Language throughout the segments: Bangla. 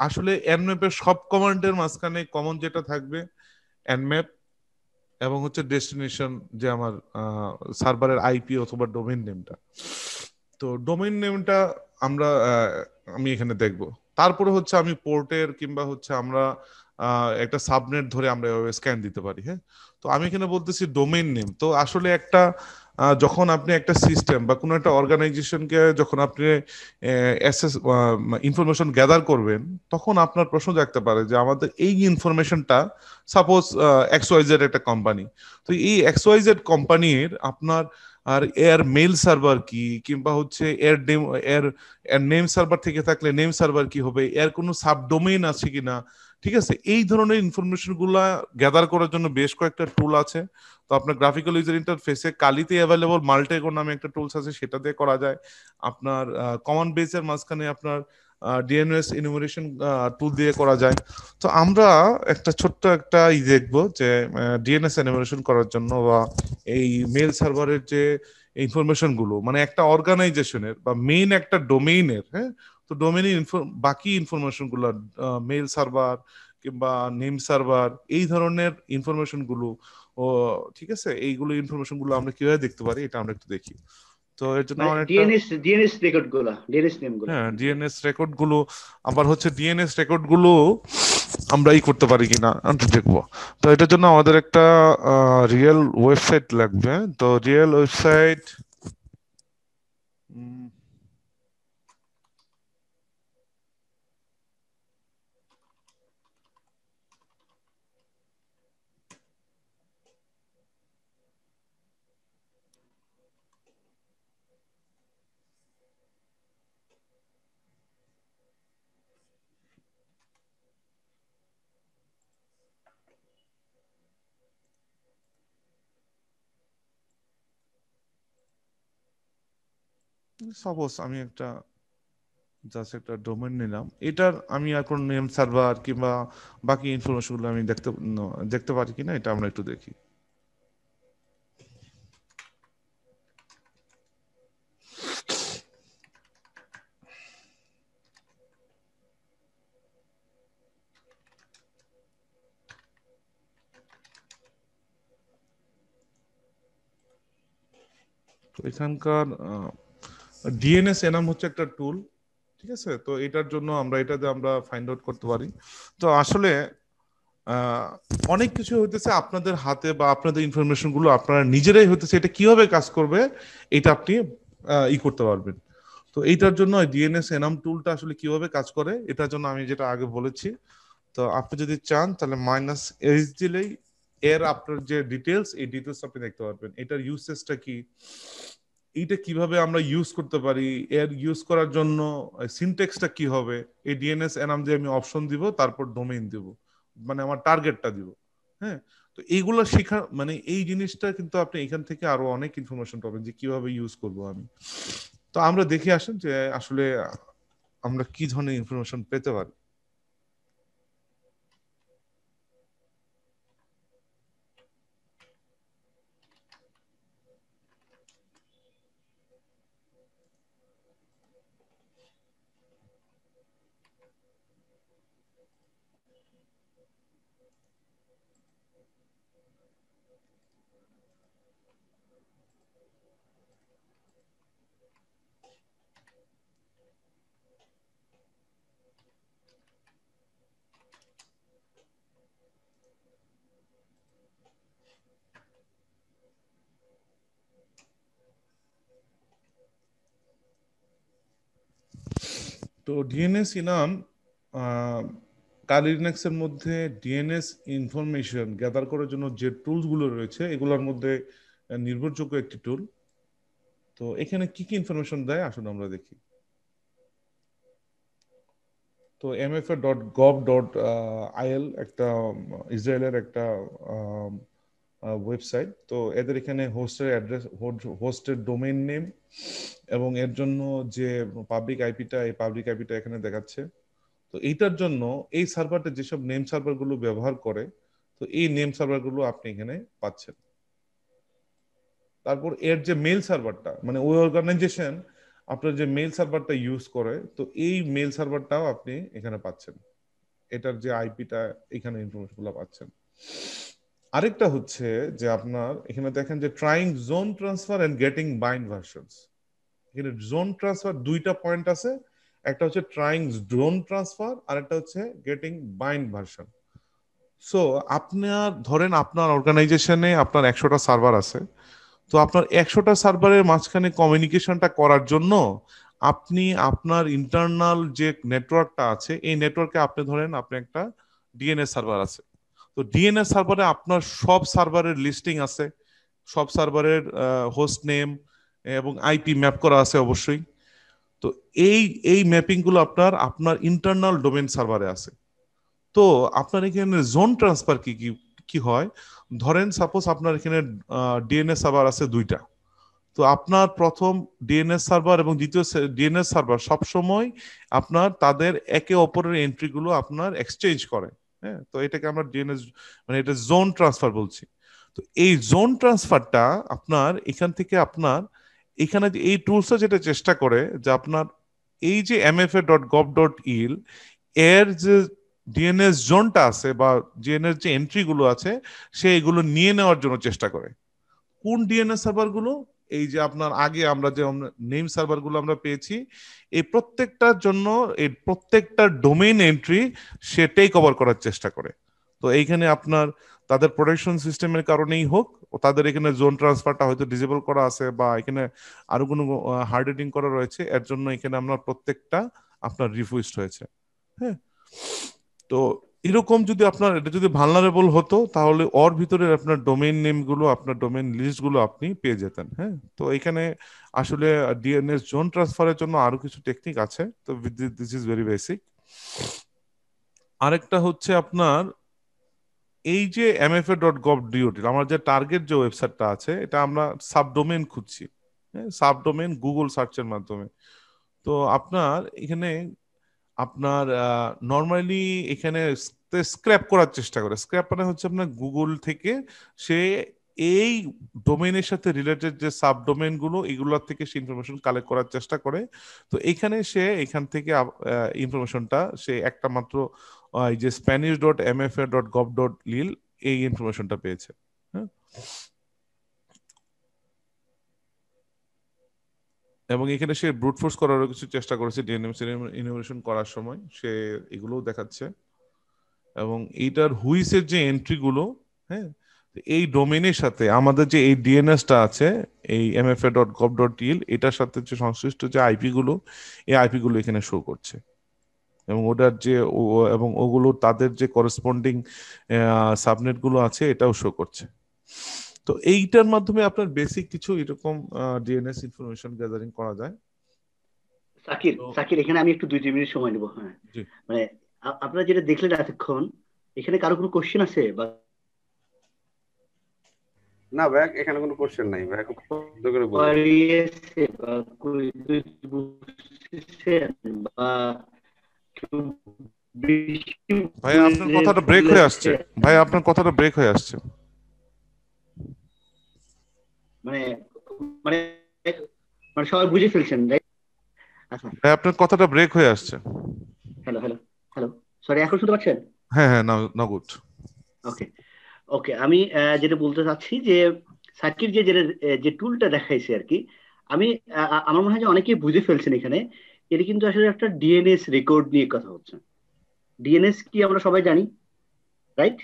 আসলে nmap-এর সব কমান্ডের মাঝখানে কমন যেটা থাকবে nmap এবং হচ্ছে ডেস্টিনেশন, যে আমার সার্ভারের আইপি অথবা ডোমেইন নেমটা। তো ডোমেইন নেমটা আমরা আমি এখানে দেখব। তারপরে হচ্ছে আমি পোর্টের কিংবা হচ্ছে আমরা একটা সাবনেট ধরে আমরা এভাবে স্ক্যান দিতে পারি। হ্যাঁ, তো আমি এখানে বলতেছি ডোমেইন নেম। তো আসলে একটা যখন আপনি একটা সিস্টেম বা কোনো একটা অর্গানাইজেশনকে যখন আপনি অ্যাসেস ইনফরমেশন গ্যাদার করবেন, তখন আপনার প্রশ্ন জাগতে পারে যে আমাদের এই ইনফরমেশনটা, সাপোজ এক্সওয়াইজেড একটা কোম্পানি, তো এই এক্সওয়াইজেড কোম্পানির আপনার আর এর মেইল সার্ভার কি, কিংবা হচ্ছে এর নেম, এর এর নেম সার্ভার থেকে থাকলে নেম সার্ভার কি হবে, এর কোনো সাবডোমেইন আছে কিনা, ঠিক আছে, এই ধরনের ইনফরমেশন গুলা গ্যাদার করার জন্য বেশ কয়েকটা টুল আছে। তো আপনার গ্রাফিক্যাল ইউজার ইন্টারফেসে কালিতে অ্যাভেলেবল মাল্টেগো নামে একটা টুলস আছে, সেটা দিয়ে করা যায়। আপনার কমন বেসের মাঝখানে আপনার ডিএনএস ইনুমারেশন টুল দিয়ে করা যায়। তো আমরা একটা ছোট্ট একটা দেখবো যে ডিএনএস এনিমেশন করার জন্য বা এই মেল সার্ভারের যে ইনফরমেশন গুলো, মানে একটা অর্গানাইজেশনের বা মেইন একটা ডোমেইনের, হ্যাঁ, তো ডোমেইনের বাকি ইনফরমেশন গুলো, মেল সার্ভার কিংবা নেম সার্ভার, এই ধরনের ইনফরমেশন গুলো, ও ঠিক আছে, এইগুলো ইনফরমেশন গুলো আমরা কিভাবে দেখতে পারি এটা আমরা একটু দেখি। তো এর জন্য মানে আমার একটা, ডিএনএস রেকর্ড গুলা, ডিএনএস নেম গুলা হ্যাঁ, আর কি। ডিএনএস রেকর্ড গুলো, আবার হচ্ছে ডিএনএস রেকর্ড গুলো আমরা করতে পারি কিনা আমরা দেখবো। তো এটার জন্য আমাদের একটা রিয়েল ওয়েবসাইট লাগবে। তো রিয়েল ওয়েবসাইট, সাপোজ আমি একটা জাস্ট একটা ডোমেন নিলাম, এটার আমি এখন নেম সার্ভার কিংবা বাকি ইনফরমেশন গুলো আমি দেখতে পারি কিনা এটা আমরা একটু দেখি। তো এখানকার ডিএনএস এনাম হচ্ছে একটা টুল, ঠিক আছে। তো এটার জন্য আমরা এটাতে আমরা ফাইন্ড আউট করতে পারি। তো আসলে আহ, অনেক কিছু হইতেছে আপনাদের হাতে, বা আপনাদের ইনফরমেশন গুলো আপনারা নিজেরাই হইতেছে, এটা কিভাবে কাজ করবে এটা আপনি করতে পারবেন। তো এইটার জন্য ডিএনএস এনাম টুলটা আসলে কিভাবে কাজ করে এটার জন্য আমি যেটা আগে বলেছি। তো আপনি যদি চান তাহলে -H দিলেই এর আপনার যে ডিটেলস, এই ডিটেলস আপনি দেখতে পারবেন, এটার ইউসেসটা কি, এইটা কিভাবে আমরা ইউজ করতে পারি, এর ইউজ করার জন্য সিনটেক্সটা কি হবে। এই ডিএনএস এনাম দিয়ে আমি অপশন দিব, তারপর ডোমেইন দিব, মানে আমার টার্গেটটা দিব। হ্যাঁ, তো এইগুলো শেখা, মানে এই জিনিসটা কিন্তু আপনি এখান থেকে আরো অনেক ইনফরমেশন পাবেন যে কিভাবে ইউজ করব আমি। তো আমরা দেখে আসেন যে আসলে আমরা কি ধরনের ইনফরমেশন পেতে পারি। তো ডিএনএস ইনাম, কালিনেক্স এর মধ্যে ডিএনএস ইনফরমেশন গ্যাদার করার জন্য যে টুলস গুলো রয়েছে এগুলোর মধ্যে নির্ভরযোগ্য একটি টুল। তো এখানে কি কি ইনফরমেশন দেয় আসুন আমরা দেখি। তো mfa.gov.il একটা ইসরায়েলের একটা ওয়েবসাইট। তো এদের এখানে হোস্টের অ্যাড্রেস, হোস্টের ডোমেইন নেম, এবং এর জন্য যে পাবলিক আইপিটা, এই পাবলিক আইপিটা এখানে দেখাচ্ছে। তো এইটার জন্য এই সার্ভারটা যেসব নেম সার্ভার গুলো ব্যবহার করে, তো এই নেম সার্ভার গুলো আপনি এখানে পাচ্ছেন। তারপর এর যে মেল সার্ভারটা, মানে ওই অর্গানাইজেশন আপনার যে মেইল সার্ভারটা ইউজ করে, তো এই মেইল সার্ভারটাও আপনি এখানে পাচ্ছেন, এটার যে আইপিটা এখানে ইনফরমেশনগুলো পাচ্ছেন। আরেকটা হচ্ছে যে আপনার এখানে দেখেন যে trying zone transfer and getting bind versions. এখানে জোন ট্রান্সফার দুইটা পয়েন্ট আছে, একটা হচ্ছে ট্রাইং জোন ট্রান্সফার আর একটা হচ্ছে গেটিং বাইন্ড ভার্সন। সো আপনার ধরেন আপনার অর্গানাইজেশনে আপনার 100টা সার্ভার আছে, তো আপনার 100টা সার্ভারের মাঝখানে কমিউনিকেশনটা করার জন্য আপনি আপনার ইন্টারনাল যে নেটওয়ার্কটা আছে এই নেটওয়ার্কে আপনি ধরেন আপনি একটা ডিএনএস সার্ভার আছে, তো ডিএনএস সার্ভারে আপনার সব সার্ভারের লিস্টিং আছে, সব সার্ভারের হোস্ট নেম এবং আইপি ম্যাপ করা আছে অবশ্যই। তো এই এই ম্যাপিং গুলো আপনার আপনার ইন্টারনাল ডোমেন সার্ভারে আছে। তো আপনার এখানে জোন ট্রান্সফার কি কি কি হয়, ধরেন সাপোজ আপনার এখানে ডিএনএস সার্ভার আছে দুইটা, তো আপনার প্রথম ডিএনএস সার্ভার এবং দ্বিতীয় ডিএনএস সার্ভার সবসময় আপনার তাদের একে অপরের এন্ট্রি গুলো আপনার এক্সচেঞ্জ করে। হ্যাঁ, তো এটাকে আমরা ডিএনএস মানে এটা জোন ট্রান্সফার বলছি। তো এই জোন ট্রান্সফারটা আপনার এখান থেকে আপনার এখানে যে এই টুলসটা যেটা চেষ্টা করে যে আপনার এই যে mfa.gov.il এর যে ডিএনএস জোনটা আছে বা ডিএনএস যে এন্ট্রি গুলো আছে সে এগুলো নিয়ে নেওয়ার জন্য চেষ্টা করে। কোন ডিএনএস সার্ভার গুলো? এই যে আপনার আগে আমরা যে নেম সার্ভার গুলো আমরা পেয়েছি, এই প্রত্যেকটার জন্য এই প্রত্যেকটা ডোমেইন এন্ট্রি সে টেক ওভার করার চেষ্টা করে। তো এইখানে আপনার তাদের প্রোটেকশন সিস্টেমের কারণেই হোক, ও তাদের এখানে জোন ট্রান্সফারটা হয়তো ডিসেবল করা আছে বা এখানে আরো কোনো হার্ড এডিটিং করা রয়েছে, এর জন্য এখানে আপনার প্রত্যেকটা আপনার রিফিউজড হয়েছে। হ্যাঁ, তো এরকম যদি আপনার এটা যদি ভালনারেবল হতো তাহলে ওর ভিতরে আপনার ডোমেইন নেম গুলো আপনার ডোমেইন লিস্ট গুলো আপনি পেয়ে যেতেন। হ্যাঁ, তো এখানে আসলে ডিএনএস জোন ট্রান্সফারের জন্য আরো কিছু টেকনিক আছে, তো দিস ইজ ভেরি বেসিক। আরেকটা হচ্ছে আপনার এই যে mfa.gov.il আমার যে টার্গেট যে ওয়েবসাইটটা আছে এটা আমরা সাবডোমেইন খুঁজছি, হ্যাঁ, সাবডোমেইন গুগল সার্চের মাধ্যমে। তো আপনার এখানে আপনার নর্মালি এখানে স্ক্র্যাপ করার চেষ্টা করে। স্ক্র্যাপ মানে হচ্ছে আপনার গুগল থেকে সে এই ডোমেইনের সাথে রিলেটেড যে সাব ডোমেইন গুলো এগুলোর থেকে সে ইনফরমেশন কালেক্ট করার চেষ্টা করে। তো এখানে সে এখান থেকে ইনফরমেশনটা সে একটা মাত্র এই যে spanish.mfa.gov.il এই ইনফরমেশনটা পেয়েছে। হ্যাঁ, এবং এখানে সে ব্রুট ফোর্স করারও কিছু চেষ্টা করেছে ডিএনএস ইনোভেশন করার সময়, সে এগুলোও দেখাচ্ছে। এবং এইটার হুইসের যে এন্ট্রি গুলো, হ্যাঁ, এই ডোমেইনের সাথে আমাদের যে এই ডিএনএসটা আছে এই mfa.gov.il এটার সাথে যে সংশ্লিষ্ট যে আইপি গুলো, এই আইপি গুলো এখানে শো করছে এবং ওটার যে এবং ওগুলো তাদের যে করেসপন্ডিং সাবনেট গুলো আছে এটাও শো করছে। তো এইটার মাধ্যমে আপনার বেসিক কিছু এরকম ডিএনএস ইনফরমেশন গ্যাদারিং করা যায়। সাকির সাকির এখানে আমি একটু 2-3 মিনিট সময় নেবো। হ্যাঁ, জি, মানে আপনারা যেটা দেখলেন এতক্ষণ, এখানে কারো কোনো কোশ্চেন আছে বা না ভাই, এখানে কোনো কোশ্চেন নাই ভাই, খুব সুন্দর করে বললেন। query আছে বা বুঝছেন বা কেউ বেশি ভাই আপনার কথাটা ব্রেক হয়ে আসছে, ভাই আপনার কথাটা ব্রেক হয়ে আসছে। মানে মানে মানে সবাই বুঝে ফেলছেন, রাইট? আচ্ছা, ভাই আপনার কথাটা ব্রেক হয়ে আসছে। হ্যালো হ্যালো হ্যালো, সরি, এখন শুনতে পাচ্ছেন? হ্যাঁ হ্যাঁ, নাও গুড। ওকে ওকে, আমি যেটা বলতে চাচ্ছি যে সাকির যে টুলটা দেখাইছে আর কি, আমি আমার মনে হয় যে অনেকেই বুঝে ফেলছেন এখানে। এটা কিন্তু আসলে একটা ডিএনএস রেকর্ড নিয়ে কথা হচ্ছে। ডিএনএস কি আমরা সবাই জানি, রাইট?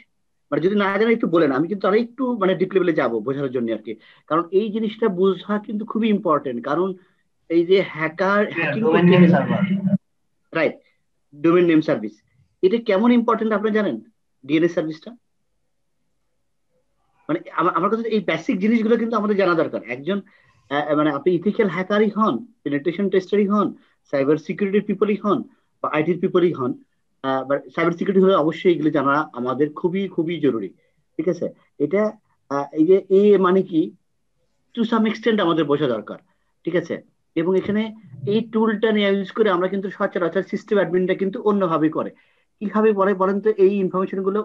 মানে যদি না জানি একটু বলেন, আমি কিন্তু আরো একটু মানে ডিপ লেভেলে যাবো বোঝানোর জন্য আর কি। কারণ এই জিনিসটা বোঝা কিন্তু খুবই ইম্পর্টেন্ট, কারণ এই যে হ্যাকিং করতে গেলে, রাইট, ডোমেইন নেম সার্ভিস, এটা কেমন ইম্পর্টেন্ট আপনি জানেন? ডিএনএস সার্ভিসটা মানে আমার কাছে এই বেসিক জিনিসগুলো কিন্তু আমাদের জানা দরকার। একজন মানে আপনি ইথিক্যাল হ্যাকারই হন, পেনিট্রেশন টেস্টারই হন, সাইবার সিকিউরিটি পিপলই হন বা আইটির পিপলই হন, সাইবার সিকিউরিটি হলে অবশ্যই এগুলো জানা আমাদের খুবই খুবই জরুরি। ঠিক আছে? এটা এই যে এ মানে কি, টু সাম এক্সটেন্ট আমাদের বোঝা দরকার। ঠিক আছে? এবং এখানে এই টুলটা নিয়ে ইউজ করে আমরা কিন্তু সচরাচর সিস্টেম অ্যাডমিনটা কিন্তু অন্যভাবে করে। কিভাবে বলে বলেন তো এই ইনফরমেশন গুলো?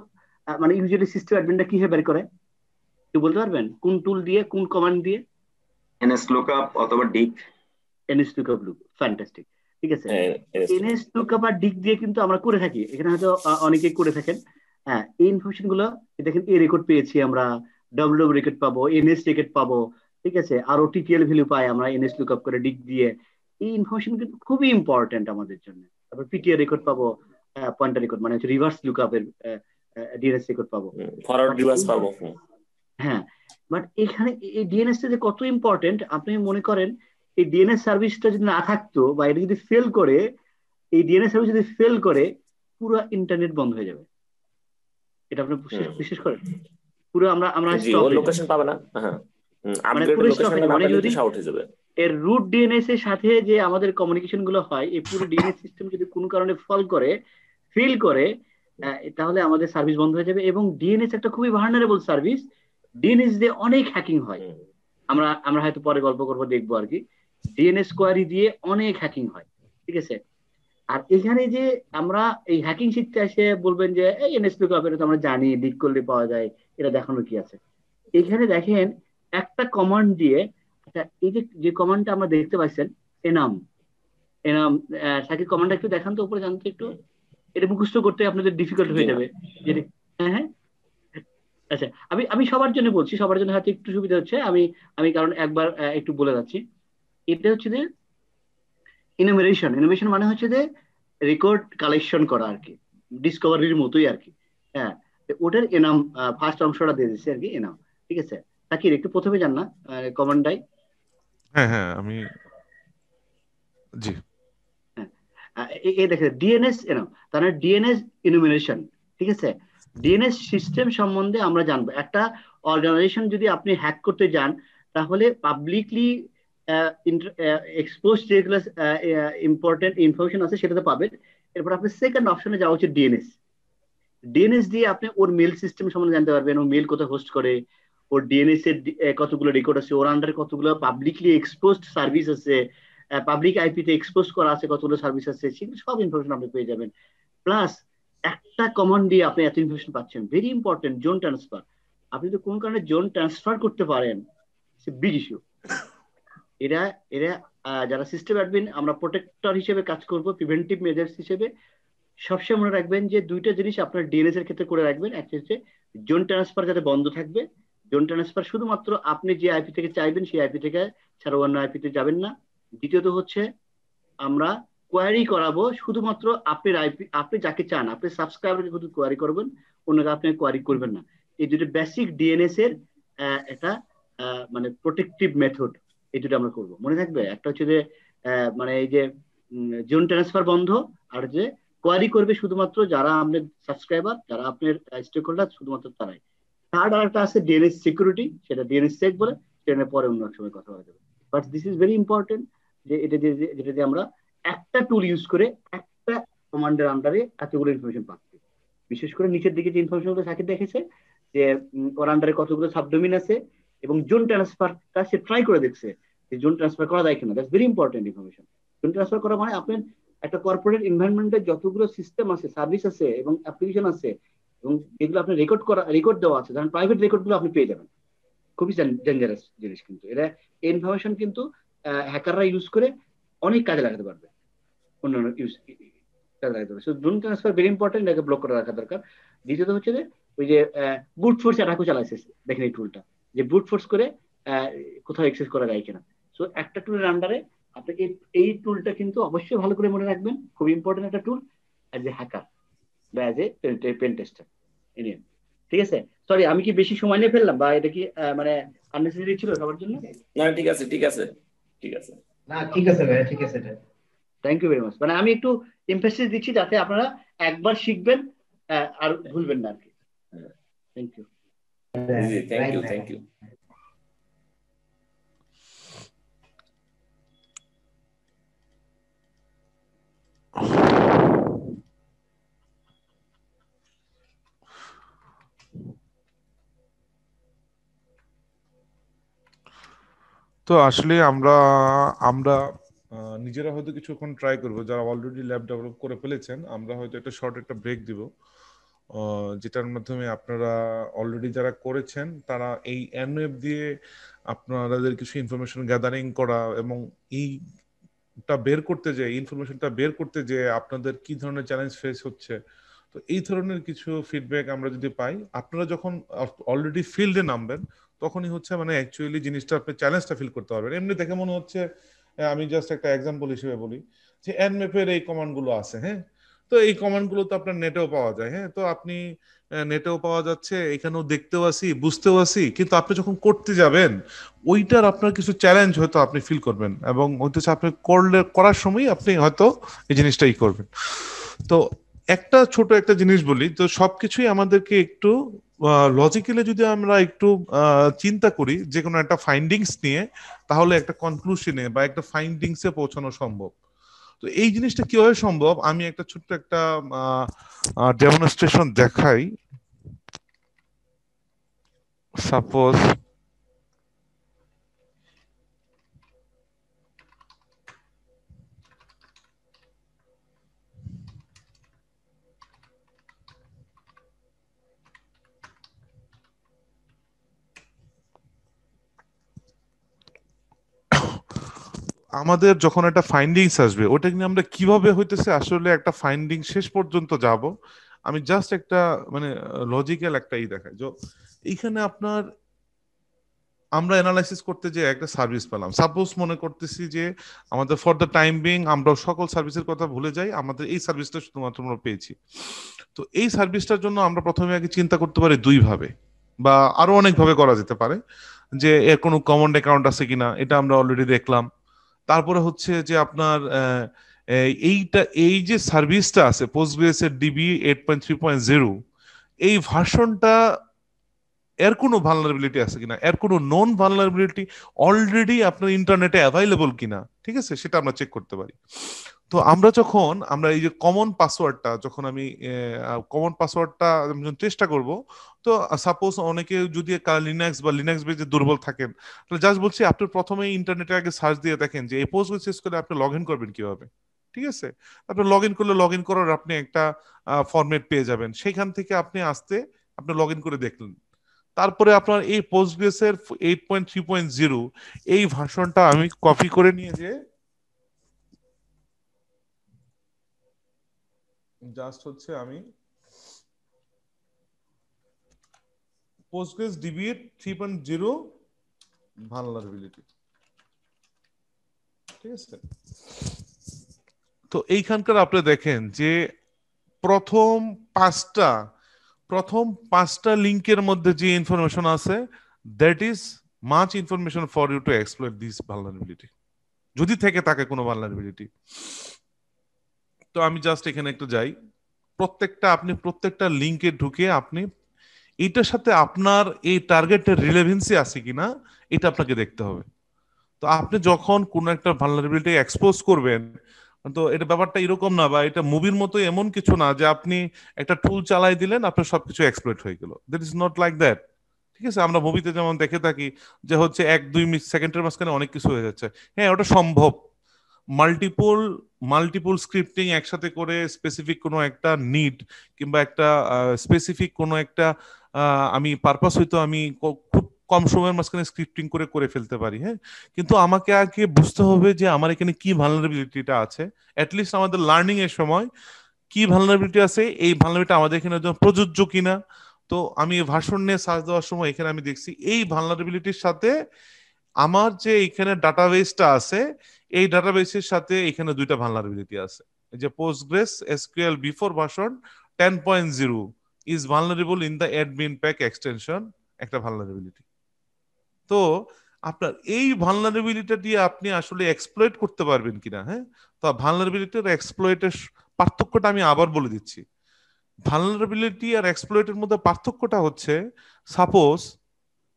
মানে ইউজুয়ালি সিস্টেম অ্যাডমিনটা কিভাবে বের করে একটু বলতে পারবেন? কোন টুল দিয়ে, কোন কমান্ড দিয়ে? এনএস লুকআপ অথবা ডিক। এনএস লুকআপ ফ্যান্টাস্টিক, ঠিক আছে। হ্যাঁ এনএস লুকআপ আর দিক দিয়ে কিন্তু আমরা করে থাকি, এখানে হয়তো অনেকেই করে থাকেন। হ্যাঁ, এই ইনফরমেশন গুলো দেখেন, এই রেকর্ড পেয়েছি আমরা, ডব্লিউ রেকর্ড পাবো, এনএস রেকর্ড পাবো, ঠিক আছে, আরো টিটিএল ভ্যালু পাই আমরা এনএস লুকআপ করে দিক দিয়ে। এই ইনফরমেশন কিন্তু খুবই ইম্পর্টেন্ট আমাদের জন্য। তারপর পিটিএ রেকর্ড পাবো, পয়েন্টার রেকর্ড মানে হচ্ছে রিভার্স লুকআপের ডিএনএস রেকর্ড পাবো। ফরওয়ার্ড বাট রিভার্স পাবো। হ্যাঁ, বাট এখানে এই ডিএনএস টা যে কত ইম্পর্টেন্ট আপনি মনে করেন, এই ডিএনএস সার্ভিসটা যদি না থাকতো বা এটা যদি ফেল করে, এই ডিএনএস সার্ভিস যদি ফেল করে, পুরো ইন্টারনেট বন্ধ হয়ে যাবে। এটা আপনি বিশ্বাস করেন? পুরো আমরা আমরা জি, স্টপ ওর হয়ে যাবে, লোকেশন পাবে না। হ্যাঁ, মানে আপগ্রেড পুরো স্টপ লোকেশন হয়ে যাবে। না মানে পেলে যদি দিশা উঠে যাবে। এর রুট ডিএনএস এর সাথে যে আমাদের কমিউনিকেশন গুলো হয়, এই পুরো ডিএনএস সিস্টেম যদি কোনো কারণে ফেল করে, তাহলে আমাদের সার্ভিস বন্ধ হয়ে যাবে। এবং ডিএনএস একটা খুবই ভালনারেবল সার্ভিস, ডিএনএস দিয়ে অনেক হ্যাকিং হয়। আমরা আমরা হয়তো পরে গল্প করবো, দেখবো আর কি, ডিএনএস কোয়ারি দিয়ে অনেক হ্যাকিং হয়, ঠিক আছে। আর এখানে যে আমরা এই হ্যাকিং শিখতে এসে বলবেন যে এই এনএস লুকআপ এটা তো আমরা জানি, ডিক করলে পাওয়া যায়, এটা দেখানো কি আছে। এখানে দেখেন একটা কমান্ড দিয়ে, আচ্ছা এই যে কমান্ডটা আমরা দেখতে পাচ্ছেন, এনাম এনাম সাকিব কমান্ডটা একটু দেখান তো উপরে, জানতো একটু, এটা মুখস্থ করতে আপনাদের ডিফিকাল্ট হয়ে যাবে। হ্যাঁ হ্যাঁ, আচ্ছা আমি আমি সবার জন্য বলছি, সবার জন্য হয়তো একটু সুবিধা হচ্ছে, আমি আমি কারণ একবার একটু বলে যাচ্ছি। এটা হচ্ছে যে ইনোভেশন মানে হচ্ছে যে রেকর্ড কালেকশন করা আর কি, ডিসকভারির মতোই আর কি। হ্যাঁ, ওটার এনাম ফার্স্ট অংশটা দিয়ে দিচ্ছে আর কি, এনাম, ঠিক আছে। তাকির একটু প্রথমে যান না কমান্ডাই। হ্যাঁ হ্যাঁ, আমি জি হ্যাঁ, এই দেখেন ডিএনএস এনাম, তাহলে ডিএনএস ইনোমিনেশন, ঠিক আছে। ডিএনএস সিস্টেম সম্বন্ধে আমরা জানবো। একটা অর্গানাইজেশন যদি আপনি হ্যাক করতে যান, তাহলে পাবলিকলি এক্সপোজ যেগুলো ইম্পর্টেন্ট ইনফরমেশন আছে সেটাতে পাবেন। এরপর আপনি সেকেন্ড অপশনে যাওয়া হচ্ছে ডিএনএস। ডিএনএস দিয়ে আপনি ওর মেল সিস্টেম সম্বন্ধে জানতে পারবেন, ও মেল কোথায় হোস্ট করে, ওর ডিএনএস এর কতগুলো রেকর্ড আছে, ওর আন্ডারে কতগুলো পাবলিকলি এক্সপোজড সার্ভিস আছে, পাবলিক আইপিতে এক্সপোজ করা আছে কতগুলো সার্ভিস আছে, সেগুলো সব ইনফরমেশন আপনি পেয়ে যাবেন। প্লাস একটা কমান্ড দিয়ে আপনি এত ইনফরমেশন পাচ্ছেন। Very important, zone transfer. আপনি যদি কোনো কারণে জোন ট্রান্সফার করতে পারেন, বিগ ইস্যু। এরা এরা যারা সিস্টেম অ্যাডমিন, আমরা প্রোটেক্টর হিসেবে কাজ করব, প্রিভেন্টিভ মেজার্স হিসেবে। সবসময় মনে রাখবেন যে দুইটা জিনিস আপনার ডিএনএস এর ক্ষেত্রে করে রাখবেন। একটা হচ্ছে জোন ট্রান্সফার যাতে বন্ধ থাকবে, জোন ট্রান্সফার শুধুমাত্র আপনি যে আইপি থেকে চাইবেন সেই আইপি থেকে ছাড়া অন্য আইপিতে যাবেন না। দ্বিতীয়ত হচ্ছে আমরা কোয়ারি করাবো শুধুমাত্র আপনার আইপি, আপনি যাকে চান, আপনি সাবস্ক্রাইবারকে শুধু কোয়ারি করবেন, অন্যকে আপনি কোয়ারি করবেন না। এই দুটো বেসিক ডিএনএস এর একটা মানে প্রোটেক্টিভ মেথড, এই দুটো আমরা করবো, মনে থাকবে। একটা হচ্ছে যে মানে এই যে জোন ট্রান্সফার বন্ধ, আর যে কোয়ারি করবে শুধুমাত্র যারা আপনার সাবস্ক্রাইবার, যারা আপনার স্টেক হোল্ডার, শুধুমাত্র তারাই। থার্ড আরেকটা আছে ডিএনএস সিকিউরিটি, সেটা ডিএনএস চেক বলে, সেটা নিয়ে পরে অন্য এক সময় কথা বলা যাবে। But this is very important যে এটা যেটা দিয়ে আমরা একটা টুল ইউজ করে একটা কমান্ডের আন্ডারে এতগুলো ইনফরমেশন পাচ্ছি। বিশেষ করে নিচের দিকে যে ইনফরমেশন গুলো সাকিব দেখেছে, যে ওর আন্ডারে কতগুলো সাবডোমিন আছে, এবং জোন ট্রান্সফারটা সে ট্রাই করে দেখছে যে জোন ট্রান্সফার করা যায় কিনা। That's very important information. Zone transfer করা মানে আপনার একটা কর্পোরেট এনভায়রনমেন্টে যতগুলো সিস্টেম আছে, সার্ভিস আছে এবং অ্যাপ্লিকেশন আছে, এবং এগুলো আপনি রেকর্ড দেওয়া আছে, ধরেন প্রাইভেট রেকর্ড গুলো আপনি পেয়ে যাবেন। খুবই ডেঞ্জারাস জিনিস, কিন্তু এরা ইনফরমেশন কিন্তু হ্যাকাররা ইউজ করে অনেক কাজে লাগাতে পারবে, অন্যান্য কাজে লাগাতে পারবে। So zone transfer very important, এটাকে ব্লক করে রাখা দরকার। দ্বিতীয়ত হচ্ছে যে ওই যে ব্রুট ফোর্স অ্যাটাকও চালাইছে, দেখেন এই টুলটা, যে ব্রুট ফোর্স করে কোথাও অ্যাক্সেস করা যায় কিনা। সো একটা টুলের আন্ডারে আপনাকে এই টুলটা কিন্তু অবশ্যই ভালো করে মনে রাখবেন, খুব ইম্পর্টেন্ট একটা টুল অ্যাজ এ হ্যাকার বা অ্যাজ এ পেন টেস্টার। ঠিক আছে, সরি আমি কি বেশি সময় নিয়ে ফেললাম, বা এটা কি মানে আননেসেসারি ছিল সবার জন্য? না ঠিক আছে, ঠিক আছে, ঠিক আছে। না ঠিক আছে ভাই, ঠিক আছে। Thank you very much. মানে আমি একটু এমফাসিস দিচ্ছি যাতে আপনারা একবার শিখবেন আর ভুলবেন না আর কি। Thank you. জি থ্যাংক ইউ, থ্যাংক ইউ। তো আসলে আমরা আমরা নিজেরা হয়তো কিছুক্ষণ ট্রাই করবো, যারা অলরেডি ল্যাব ডেভেলপ করে ফেলেছেন। আমরা হয়তো একটা শর্ট একটা ব্রেক দিব, যেটার মাধ্যমে আপনারা অলরেডি যারা করেছেন তারা এই এনওয়েব দিয়ে আপনাদের কিছু ইনফরমেশন গ্যাদারিং করা এবং এই বের করতে যে ইনফরমেশনটা বের করতে যে আপনাদের কি ধরনের চ্যালেঞ্জ ফেস হচ্ছে, তো এই ধরনের কিছু ফিডব্যাক আমরা যদি পাই, আপনারা যখন অলরেডি ফিল্ডে নামবেন তখনই হচ্ছে মানে অ্যাকচুয়ালি জিনিসটা আপনি চ্যালেঞ্জটা ফিল করতে পারবেন। এমনি দেখে মনে হচ্ছে, আমি জাস্ট একটা এক্সাম্পল হিসেবে বলি যে এনম্যাপের এই কমান্ড গুলো আছে, হ্যাঁ, তো এই কমান্ড গুলো তো আপনার নেটেও পাওয়া যায়, হ্যাঁ, তো আপনি নেটেও পাওয়া যাচ্ছে, এখানেও দেখতেও আসি, বুঝতেও আসি, কিন্তু আপনি যখন করতে যাবেন ওইটার আপনার কিছু চ্যালেঞ্জ হয়তো আপনি ফিল করবেন, এবং হচ্ছে আপনি করার সময় আপনি হয়তো এই জিনিসটাই করবেন। তো একটা ছোট একটা জিনিস বলি, তো সবকিছুই আমাদেরকে একটু লজিক্যালি যদি আমরা একটু চিন্তা করি যে কোনো একটা ফাইন্ডিংস নিয়ে, তাহলে একটা কনক্লুশনে বা একটা ফাইন্ডিংসে পৌঁছানো সম্ভব। তো এই জিনিসটা কিভাবে সম্ভব, আমি একটা ছোট্ট একটা ডেমনস্ট্রেশন দেখাই। সাপোজ আমাদের যখন একটা ফাইন্ডিংস আসবে, ওটা নিয়ে আমরা কিভাবে হইতেছে আসলে একটা ফাইন্ডিং শেষ পর্যন্ত যাব, আমি জাস্ট একটা মানে লজিক্যাল একটাই দেখাই। যে এইখানে আপনার আমরা অ্যানালাইসিস করতে যে একটা সার্ভিস পেলাম, সাপোজ মনে করতেছি যে আমাদের ফর দ্য টাইম বিং আমরা সকল সার্ভিসের কথা ভুলে যাই, আমাদের এই সার্ভিসটা শুধুমাত্র আমরা পেয়েছি। তো এই সার্ভিসটার জন্য আমরা প্রথমে আগে চিন্তা করতে পারি দুই ভাবে, বা আরো অনেক ভাবে করা যেতে পারে, যে এর কোনো কমন অ্যাকাউন্ট আছে কিনা, এটা আমরা অলরেডি দেখলাম। তারপরে হচ্ছে যে আপনার এই যে সার্ভিসটা আছে পোস্টগ্রেস এর ডিবি 8.3.0, এই ভার্সনটা এর কোনো ভালনারেবিলিটি আছে কিনা, এর কোনো নন ভালনারেবিলিটি অলরেডি আপনার ইন্টারনেটে অ্যাভাইলেবল কিনা, ঠিক আছে, সেটা আমরা চেক করতে পারি। তো আমরা এই যে কমন পাসওয়ার্ডটা যখন আমি কমন পাসওয়ার্ডটা চেষ্টা করব, তো সাপোজ অনেকে যদি লিনাক্স বা লিনাক্স বেজে দুর্বল থাকেন, তাহলে জাস্ট বলছি আপনি প্রথমে ইন্টারনেটে আগে সার্চ দিয়ে দেখেন যে এই পোস্ট শেষ করে আপনি লগ ইন করবেন কিভাবে, ঠিক আছে। আপনি লগ ইন করলে লগ ইন করার আপনি একটা ফরম্যাট পেয়ে যাবেন, সেখান থেকে আপনি লগ ইন করে দেখলেন। তারপরে আপনার এই পোস্টগ্রেসের 8.3.0 এই ভার্সনটা আমি কপি করে নিয়ে যে জাস্ট হচ্ছে আমি পোস্টগ্রেস ডিবি 3.0 ভালনারেবিলিটি, ঠিক আছে। তো এইখানকার আপনি দেখেন যে প্রথম পাঁচটা লিংকের মধ্যে যে ইনফরমেশন আছে, that is much information for you to exploit this vulnerability, যদি থেকে থাকে কোনো ভালনারেবিলিটি। তো আমি জাস্ট এখানে একটু যাই, প্রত্যেকটা লিংকে ঢুকে আপনি এটার সাথে আপনার এই টার্গেটের রিলেভেন্সি আছে কিনা এটা আপনাকে দেখতে হবে। তো আপনি যখন কোন একটা ভালনারেবিলিটি এক্সপোজ করবেন, তো এটা ব্যাপারটা এরকম না, বা এটা মুভির মতো এমন কিছু না যে আপনি একটা টুল চালাই দিলেন আপনার সবকিছু এক্সপ্লয়েট হয়ে গেল, that is not like that, ঠিক আছে। আমরা মুভিতে যেমন দেখে থাকি যে হচ্ছে 1-2 সেকেন্ডের মাঝখানে অনেক কিছু হয়ে যাচ্ছে, হ্যাঁ ওটা সম্ভব। মাল্টিপল মাল্টিপল স্ক্রিপ্টিং একসাথে করে স্পেসিফিক কোনো একটা নিড কিংবা একটা স্পেসিফিক কোনো একটা আমি পারপাস হয়তো আমি খুব কম সময়ের মাঝখানে স্ক্রিপ্টিং করে করে ফেলতে পারি, হ্যাঁ, কিন্তু আমাকে আগে বুঝতে হবে যে আমার এখানে কি ভালনারেবিলিটিটা আছে, অ্যাটলিস্ট আমাদের লার্নিং এর সময় কি ভালনারেবিলিটি আছে, এই ভালনারেবিলিটি আমাদের এখানে প্রযোজ্য কিনা। তো আমি ভার্সন নিয়ে সার্চ দেওয়ার সময় এখানে আমি দেখছি এই ভালনারেবিলিটির সাথে আমার যে এখানে ডাটাবেসটা আছে, এই ডাটাবেসের সাথে এখানে দুইটা ভালনারেবিলিটি আছে। এই যে Postgres SQL before version 10.0 is vulnerable in the admin pack extension, একটা ভালনারেবিলিটি। তো আপনার এই ভালনারেবিলিটি দিয়ে আপনি আসলে এক্সপ্লয়েট করতে পারবেন কিনা, হ্যাঁ। তো ভালনারেবিলিটি আর এক্সপ্লয়েটের পার্থক্যটা আমি আবার বলে দিচ্ছি। ভালনারেবিলিটি আর এক্সপ্লয়েটের মধ্যে পার্থক্যটা হচ্ছে, সাপোজ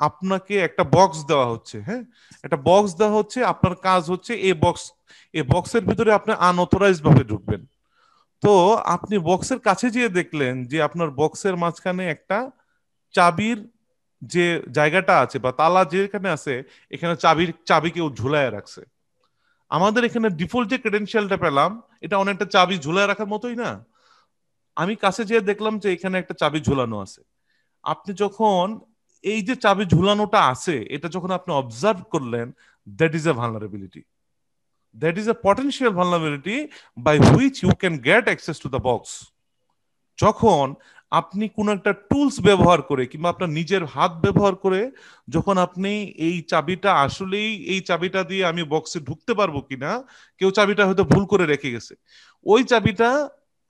আপনাকে একটা বক্স দেওয়া হচ্ছে, হ্যাঁ, একটা বক্স দেওয়া হচ্ছে, আপনার কাজ হচ্ছে এই বক্সের ভিতরে আপনি আনঅথরাইজড ভাবে ঢুকবেন। তো আপনি বক্সের কাছে যেয়ে দেখলেন যে আপনার বক্সের মাঝখানে একটা চাবির যে জায়গাটা আছে বা তালা যেখানে আছে, এখানে চাবি কেউ ঝুলায় রাখছে। আমাদের এখানে ডিফল্ট যে ক্রেডেনশিয়ালটা পেলাম, এটা অনেকটা চাবি ঝুলায় রাখার মতোই না। আমি কাছে যেয়ে দেখলাম যে এখানে একটা চাবি ঝুলানো আছে। আপনি যখন এই যে চাবি ঝুলানোটা আছে, এটা যখন আপনি অবজার্ভ করলেন, that is a vulnerability. That is a potential vulnerability by which you can get access to the box. যখন আপনি কোন একটা টুলস ব্যবহার করে কিংবা আপনার নিজের হাত ব্যবহার করে যখন আপনি এই চাবিটা আসলেই এই চাবিটা দিয়ে আমি বক্সে ঢুকতে পারবো কিনা, কেউ চাবিটা হয়তো ভুল করে রেখে গেছে, ওই চাবিটা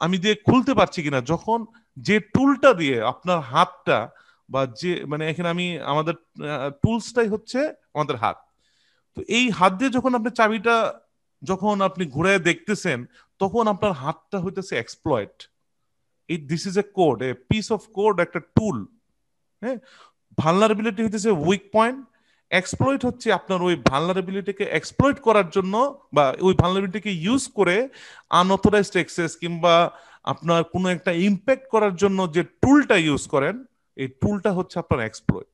আমি দিয়ে খুলতে পারছি কিনা, যখন যে টুলটা দিয়ে আপনার হাতটা বা যে মানে এখানে আমি আমাদের টুলসটাই হচ্ছে আমাদের হাত, তো এই হাত দিয়ে যখন আপনি চাবিটা যখন আপনি ঘুরে দেখতেছেন তখন আপনার হাতটা হইতেছে exploit. This is a code, a piece of code, একটা টুল। হ্যাঁ, ভালনারেবিলিটি হইতেছে উইক পয়েন্ট, এক্সপ্লয়েট হচ্ছে আপনার ওই ভালনারেবিলিটিকে এক্সপ্লয়েট করার জন্য বা ওই ভালনারেবিলিটিকে ইউজ করে আনঅথরাইজড অ্যাক্সেস কিংবা আপনার কোনো একটা ইম্প্যাক্ট করার জন্য যে টুলটা ইউজ করেন, এই টুলটা হচ্ছে আপনার এক্সপ্লয়েট।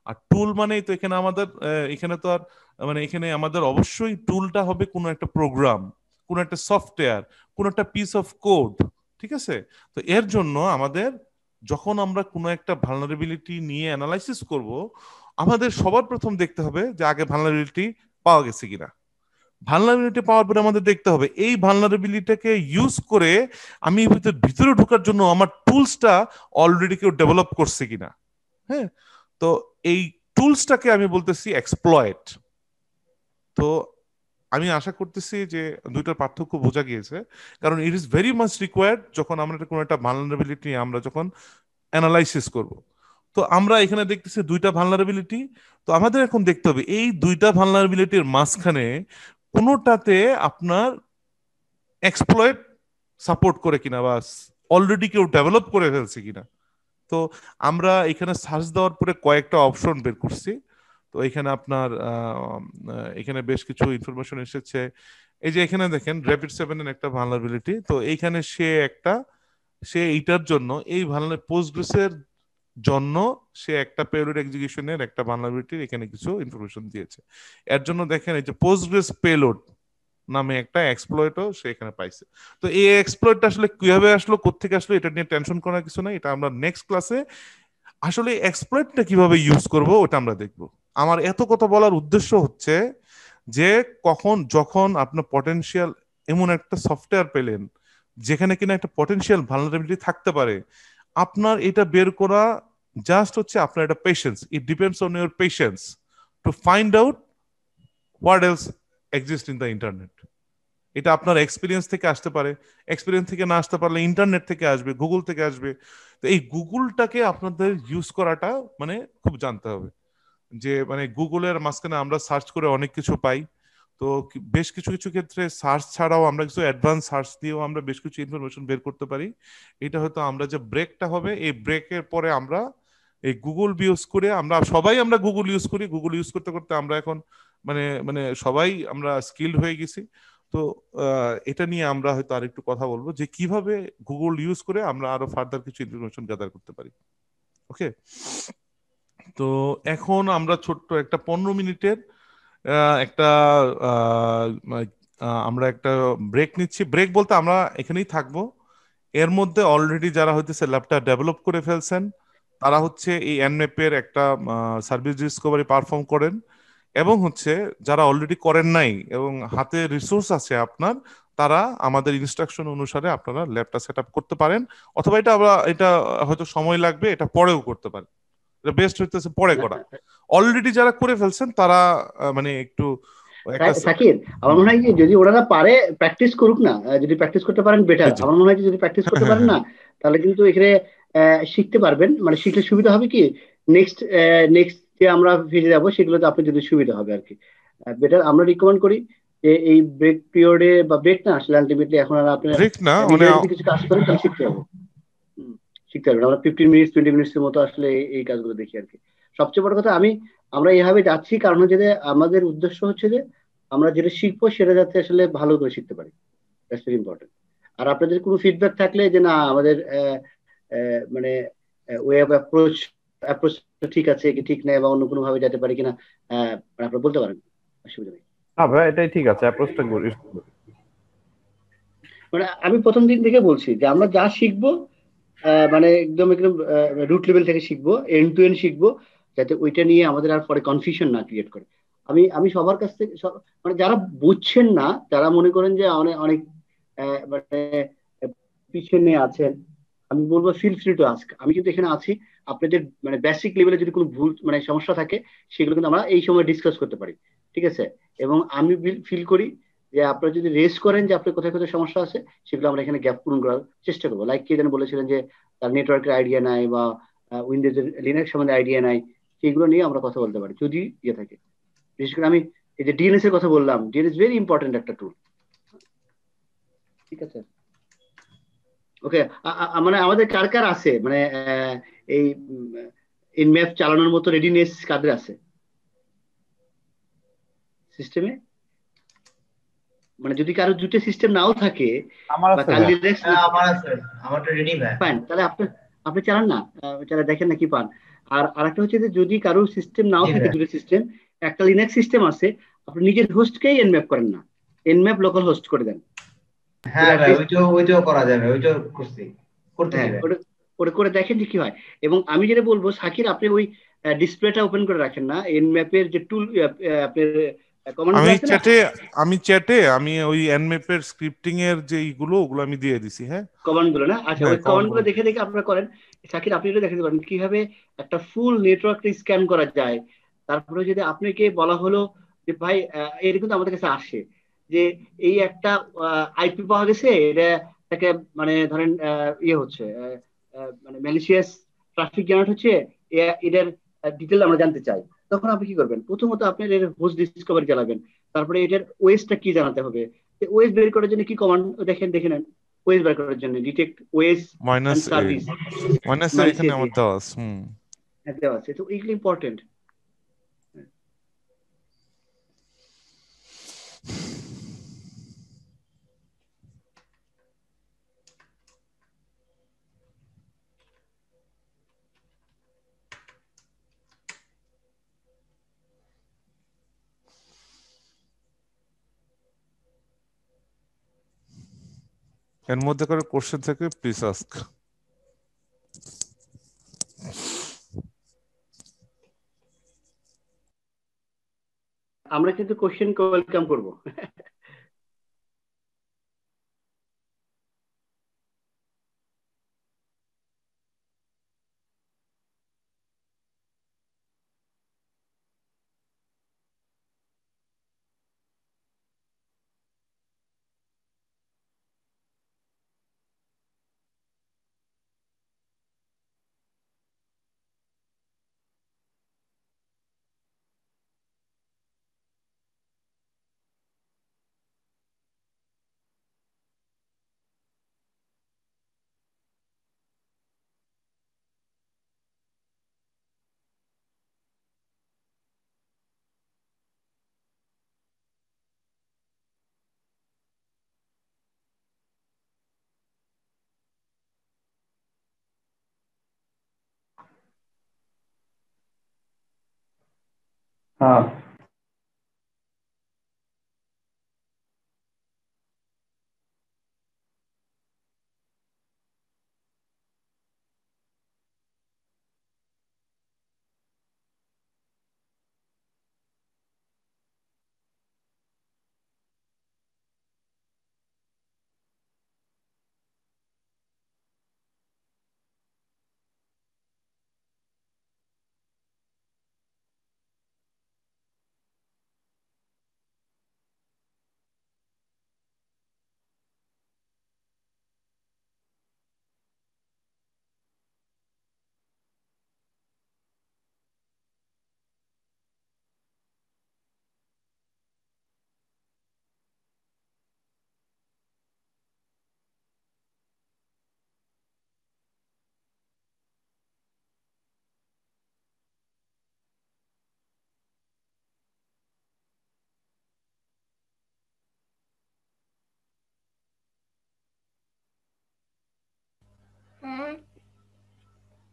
আর টুল মানেই তো এখানে আমাদের এখানে তো আর মানে এখানে আমাদের অবশ্যই টুলটা হবে কোনো একটা প্রোগ্রাম, কোনো একটা সফটওয়্যার, কোনো একটা পিস অফ কোড, ঠিক আছে? তো এর জন্য আমাদের যখন আমরা কোনো একটা ভালনারেবিলিটি নিয়ে অ্যানালাইসিস করব, আমাদের সবার প্রথম দেখতে হবে যে আগে ভালনারেবিলিটি পাওয়া গেছে কিনা। ভালনারেবিলিটি পাওয়ার পরে আমাদের দেখতে হবে এই ভালনারেবিলিটিকে ইউজ করে আমি ভিতরে ঢোকার জন্য আমার টুলসটা অলরেডি কেউ ডেভেলপ করছে কিনা। হ্যাঁ, তো এই টুলসটাকে আমি বলতেছি এক্সপ্লয়েট। তো আমি আশা করতেছি যে দুইটার পার্থক্য বোঝা গিয়েছে, কারণ it is very much required যখন আমরা কোনো একটা ভালনারেবিলিটি আমরা যখন অ্যানালাইসিস করব। তো আমরা এখানে দেখতেছি দুইটা ভালনারেবিলিটি। তো আমাদের এখন দেখতে হবে এই দুইটা ভালনারেবিলিটির মাঝখানে কোনোটাতে আপনার এক্সপ্লয়েট সাপোর্ট করে কিনা বা অলরেডি কেউ ডেভেলপ করে ফেলছে কিনা। তো আমরা এখানে সার্চ দেওয়ার পরে কয়েকটা অপশন বের করছি। তো এখানে আপনার এখানে বেশ কিছু ইনফরমেশন এসেছে। এই যে এখানে দেখেন র্যাপিড 7 এর একটা ভালনারেবিলিটি। তো এইখানে সে এইটার জন্য এই পোস্টগ্রেসের জন্য সে একটা পেলোড এক্সিকিউশনের একটা ভালনারেবিলিটির এখানে কিছু ইনফরমেশন দিয়েছে। এর জন্য দেখেন এই যে পোস্টগ্রেস পেলোড নামে একটা এক্সপ্লয়েটও সে এখানে পাইছে। তো এই এক্সপ্লয়েটটা আসলে কিভাবে আসলো, কোত্থেকে আসলো, এটা নিয়ে টেনশন করার কিছু নাই। এটা আমরা নেক্সট ক্লাসে আসলে এক্সপ্লয়েটটা কিভাবে ইউজ করব ওটা আমরা দেখব। আমার এত কথা বলার উদ্দেশ্য হচ্ছে যে যখন আপনার পটেনশিয়াল এমন একটা সফটওয়্যার পেলেন যেখানে কিনা একটা পটেনশিয়াল ভালনারেবিলিটি থাকতে পারে, আপনার এটা বের করা জাস্ট হচ্ছে আপনার একটা patience. It depends on your patience to find out what else exist in the internet. এটা আপনার এক্সপিরিয়েন্স থেকে আসতে পারে, এক্সপিরিয়েন্স থেকে না আসতে পারলে ইন্টারনেট থেকে আসবে, গুগল থেকে আসবে। তো এই গুগলটাকে আপনাদের ইউজ করাটা মানে খুব জানতে হবে যে মানে গুগলের মাঝখানে আমরা সার্চ করে অনেক কিছু পাই। তো বেশ কিছু কিছু ক্ষেত্রে সার্চ ছাড়াও আমরা কিছু অ্যাডভান্স সার্চ দিয়েও আমরা বেশ কিছু ইনফরমেশন বের করতে পারি। এটা হয়তো আমরা যে ব্রেকটা হবে এই ব্রেকের পরে আমরা এই গুগল ইউজ করে আমরা গুগল ইউজ করি। গুগল ইউজ করতে করতে আমরা এখন মানে মানে সবাই আমরা স্কিলড হয়ে গেছি। তো এটা নিয়ে আমরা হয়তো আরেকটু কথা বলবো যে কিভাবে গুগল ইউজ করে আমরা আরো ফার্দার কিছু ইনফরমেশন গ্যাদার করতে পারি। ওকে, তো এখন আমরা ছোট্ট একটা 15 মিনিটের একটা আমরা একটা ব্রেক নিচ্ছি। ব্রেক বলতে আমরা এখানেই থাকবো। এর মধ্যে অলরেডি যারা হইতেছে ল্যাবটা ডেভেলপ করে ফেলছেন তারা হচ্ছে এই এনম্যাপের একটা সার্ভিস ডিসকভারি পারফর্ম করেন, এবং হচ্ছে যারা অলরেডি করেন নাই এবং হাতে রিসোর্স আছে আপনার, তারা আমাদের ইনস্ট্রাকশন অনুসারে আপনারা ল্যাবটা সেট আপ করতে পারেন, অথবা এটা হয়তো সময় লাগবে, এটা পরেও করতে পারেন। এটা বেস্ট হইতেছে পরে করা। অলরেডি যারা করে ফেলছেন তারা মানে একটু সাকিব, আমার মনে হয় যে যদি ওনারা পারে প্র্যাকটিস করুক না, যদি প্র্যাকটিস করতে পারেন বেটার। আমার মনে হয় যে যদি প্র্যাকটিস করতে পারেন না তাহলে কিন্তু এখানে শিখতে পারবেন, মানে শিখলে সুবিধা হবে কি নেক্সট যে আমরা ফিরে যাবো সেগুলোতে আপনার যদি সুবিধা হবে আর কি। বেটার আমরা রিকমেন্ড করি যে এই ব্রেক পিরিয়ডে বা ব্রেক না আসলে আলটিমেটলি এখন আর আপনার কিছু কাজ করেন তাহলে শিখতে হবে, শিখতে পারবেন। আমরা 15 মিনিট 20 মিনিটের মতো আসলে এই কাজগুলো দেখি আর কি। সবচেয়ে বড় কথা আমরা এইভাবে যাচ্ছি কারণ হচ্ছে যে আমাদের উদ্দেশ্য হচ্ছে যে আমরা যেটা শিখবো সেটা যাতে আসলে ভালো করে শিখতে পারি। That's very important. আর আপনাদের কোনো ফিডব্যাক থাকলে যে না আমাদের মানে ওয়ে অফ অ্যাপ্রোচ ঠিক আছে কি ঠিক নেই বা অন্য কোনো ভাবে যেতে পারি কিনা আপনারা বলতে পারেন, অসুবিধা নেই। হ্যাঁ ভাই, এটাই ঠিক আছে, অ্যাপ্রোচটা করি। মানে আমি প্রথম দিন থেকে বলছি যে আমরা যা শিখবো মানে একদম রুট লেভেল থেকে শিখবো, এন্ড টু এন্ড শিখবো, যাতে ওইটা নিয়ে আমাদের আর পরে কনফিউশন না ক্রিয়েট করে। আমি সবার কাছ থেকে মানে যারা বুঝছেন না, যারা মনে করেন যে অনেক অনেক মানে পিছনে আছেন, আমি বলবো ফিল ফ্রি টু আস্ক। আমি কিন্তু এখানে আছি, আপনাদের মানে বেসিক লেভেলে যদি কোনো ভুল মানে সমস্যা থাকে সেগুলো কিন্তু আমরা এই সময় ডিসকাস করতে পারি, ঠিক আছে? এবং আমি ফিল করি যে আপনারা যদি রেস করেন যে আপনার কোথায় কোথায় সমস্যা আছে, সেগুলো আমরা এখানে গ্যাপ পূরণ করার চেষ্টা করবো। লাইক কে যেন বলেছিলেন যে তার নেটওয়ার্কের আইডিয়া নাই বা উইন্ডোজের লিনাক্স সম্বন্ধে আইডিয়া নাই, সেগুলো নিয়ে আমরা কথা বলতে পারি যদি ইয়ে থাকে। বিশেষ করে আমি এই যে ডিএনএস এর কথা বললাম, ডিএনএস ভেরি ইম্পর্টেন্ট একটা টুল, ঠিক আছে? ওকে, মানে আমাদের কার কার আছে মানে এই ম্যাপ চালানোর মতো রেডিনেস কাদের আছে সিস্টেমে? মানে যদি কারো দুটো সিস্টেম নাও থাকে আমার বা আছে কাল ভাই। লিনাক্স, আমার আছে, আমারটা রেডি ভাই। ফাইন, তাহলে আপনি আপনি চালান না, চালা দেখেন না কি পান। আর আরেকটা হচ্ছে যে যদি কারোর সিস্টেম নাও জি থাকে, ভাই। দুটো সিস্টেম, একটা লিনাক্স সিস্টেম আছে, আপনি নিজের হোস্টকেই এনম্যাপ করেন না, এনম্যাপ লোকাল হোস্ট করে দেন। হ্যাঁ ভাই, অ্যাটলিস্ট ওইটাও করা যাবে, ওইটাও করতেছি হ্যাঁ, ভাই। ওটা ওটা করে দেখেন যে কি হয়। এবং আমি যেটা বলবো সাকির, আপনি ওই ডিসপ্লেটা ওপেন করে রাখেন না, এনম্যাপের যে টুল আপনার কমান্ড গুলো আমি আছে না, চ্যাটে আমি ওই এনম্যাপের স্ক্রিপ্টিং এর যে এইগুলো ওগুলো আমি দিয়ে দিছি। হ্যাঁ কমান্ড গুলো না, আচ্ছা হ্যাঁ ওই কমন কমান্ড গুলো দেখে দেখে আপনারা করেন। সাকির, আপনি এটা দেখাতে পারেন কিভাবে একটা ফুল নেটওয়ার্কটা স্ক্যান করা যায়। তারপরে যদি আপনাকে বলা হলো যে ভাই এটা কিন্তু আমাদের কাছে আসে যে এই একটা আইপি পাওয়া গেছে, এটা তাকে মানে ধরেন ইয়ে হচ্ছে মানে ম্যালিশিয়াস ট্রাফিক জেনারেট হচ্ছে, এটার ডিটেল আমরা জানতে চাই। তখন আপনি কি করবেন? প্রথমত আপনি এর হোস্ট ডিসকভারি চালাবেন, তারপরে এটার ওএসটা কি জানাতে হবে, ওএস বের করার জন্য কি কমান্ড দেখেন, দেখে নেন। ওএস বের করার জন্য detect OS minus and A service, minus A এখানে মালিশিয়াস আমার দেওয়া আছে। দেওয়া আছে, তো এইগুলো ইম্পর্টেন্ট। এর মধ্যে করে কোশ্চেন থেকে প্লিজ আস্ক। আমরা কিন্তু কোশ্চেন ওয়েলকাম করব। হ্যাঁ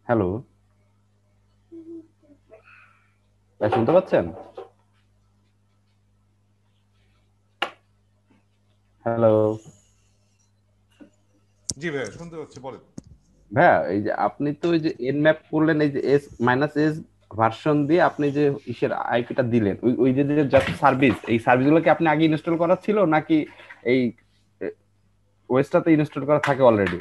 হ্যালো, ভাই শুনতে পাচ্ছেন? হ্যালো জি ভাই শুনতে পাচ্ছি, বলেন। ভাইয়া, এই যে আপনি তো ওই যে এন ম্যাপ করলেন, এই যে এস মাইনাস এস ভার্সন দিয়ে আপনি যে ইসের আইপিটা দিলেন, ওই ওই যে জাস্ট সার্ভিস, এই সার্ভিসগুলো কি আপনি আগে ইনস্টল করা ছিল নাকি এই ওএসটাতে ইনস্টল করা থাকে অলরেডি?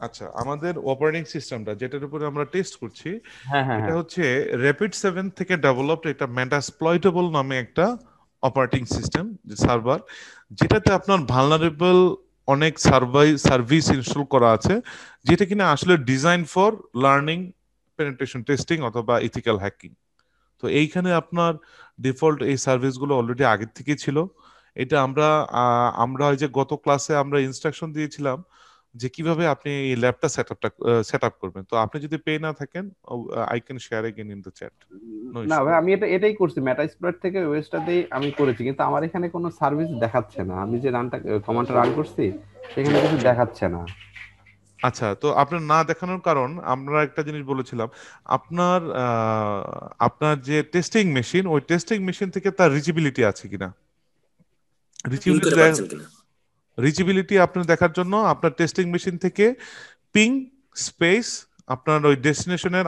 আচ্ছা, আমাদের অপারেটিং সিস্টেমটা যেটার উপরে আমরা টেস্ট করছি হ্যাঁ হ্যাঁ এটা হ্যাঁ। হচ্ছে র্যাপিড 7 থেকে ডেভেলপড একটা মেটাসপ্লয়েটেবল নামে একটা অপারেটিং সিস্টেম সার্ভার, যেটাতে আপনার ভালনারেবল অনেক সার্ভিস ইনস্টল করা আছে, যেটা কিনা আসলে design for learning, penetration testing অথবা ইথিক্যাল হ্যাকিং। তো এইখানে আপনার ডিফল্ট এই সার্ভিসগুলো অলরেডি আগের থেকে ছিল। এটা আমরা ওই যে গত ক্লাসে আমরা ইনস্ট্রাকশন দিয়েছিলাম যে কিভাবে আপনি এই ল্যাবটা সেট আপ করবেন। তো আপনি যদি পেয়ে না থাকেন, I can share again in the chat, no না ইস্যু। ভাই, আমি এটাই করছি, মেটাস্প্লয়েট থেকে ওয়েস্টটাতেই আমি করেছি, কিন্তু আমার এখানে কোনো সার্ভিস দেখাচ্ছে না। আমি যে কমান্ডটা রান করছি সেখানে কিছু দেখাচ্ছে না। আচ্ছা, তো আপনার না দেখানোর কারণ আমরা একটা জিনিস বলেছিলাম, আপনার যে টেস্টিং মেশিন, ওই টেস্টিং মেশিন থেকে তার রিচেবিলিটি আছে কিনা। পিং করে পাচ্ছেন কিনা। রিচেবিলিটি আপনার দেখার জন্য আপনার টেস্টিং মেশিন থেকে পিং স্পেস আপনার ওই ডেস্টিনেশনের